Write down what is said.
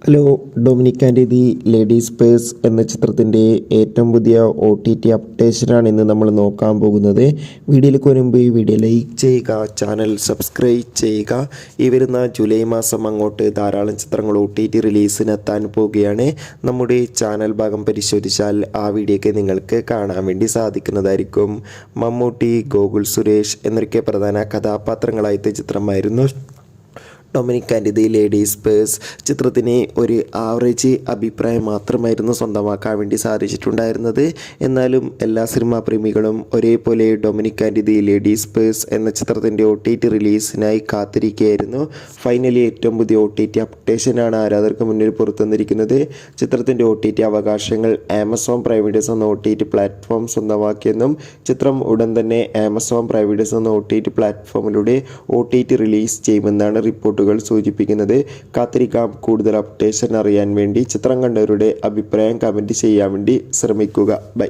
Hello, Dominic and the ladies purse എന്ന ചിത്രത്തിൻ്റെ ഏറ്റവും പുതിയ OTT അപ്ഡേഷനാണ് ഇന്ന് നമ്മൾ നോക്കാൻ പോകുന്നത്. വീഡിയോയിലേക്ക് വരുമ്പോൾ ഈ വീഡിയോ ലൈക്ക് ചെയ്യുക, ചാനൽ സബ്സ്ക്രൈബ് ചെയ്യുക. ഈ വരുന്ന ജൂലൈ മാസം അങ്ങോട്ട് ധാരാളം ചിത്രങ്ങൾ OTT റിലീസിനെത്താൻ പോവുകയാണ്. നമ്മുടെ ചാനൽ ഭാഗം പരിശോധിച്ചാൽ ആ വീഡിയോയ്ക്ക് നിങ്ങൾക്ക് കാണാൻ വേണ്ടി സാധിക്കുന്നതായിരിക്കും. മമ്മൂട്ടി, ഗോകുൽ സുരേഷ് എന്നൊക്കെ പ്രധാന കഥാപാത്രങ്ങളായിട്ട് ചിത്രമായിരുന്നു Dominic and the ladies purse. ചിത്രത്തിന് ഒരു ആവറേജ് അഭിപ്രായം മാത്രമായിരുന്നു സ്വന്തമാക്കാൻ വേണ്ടി സാധിച്ചിട്ടുണ്ടായിരുന്നത്. എന്നാലും എല്ലാ സിനിമാ പ്രേമികളും ഒരേപോലെ Dominic and the ladies purse എന്ന ചിത്രത്തിൻ്റെ OTT റിലീസിനായി കാത്തിരിക്കുകയായിരുന്നു. ഫൈനലി ഏറ്റവും പുതിയ OTT അപ്ഡേഷനാണ് ആരാധകർക്ക് മുന്നിൽ പുറത്തുവന്നിരിക്കുന്നത്. ചിത്രത്തിൻ്റെ OTT അവകാശങ്ങൾ ആമസോൺ പ്രൈം വീഡിയോസ് എന്ന OTT പ്ലാറ്റ്ഫോം സ്വന്തമാക്കിയെന്നും ചിത്രം ഉടൻ തന്നെ ആമസോൺ പ്രൈം വീഡിയോസ് എന്ന OTT പ്ലാറ്റ്ഫോമിലൂടെ OTT റിലീസ് ചെയ്യുമെന്നാണ് റിപ്പോർട്ടുകൾ സൂചിപ്പിക്കുന്നത്. കാത്തിരിക്കാം കൂടുതൽ അപ്ഡേഷൻ അറിയാൻ വേണ്ടി. ചിത്രം കണ്ടവരുടെ അഭിപ്രായം കമൻറ്റ് ചെയ്യാൻ വേണ്ടി ശ്രമിക്കുക. ബൈ.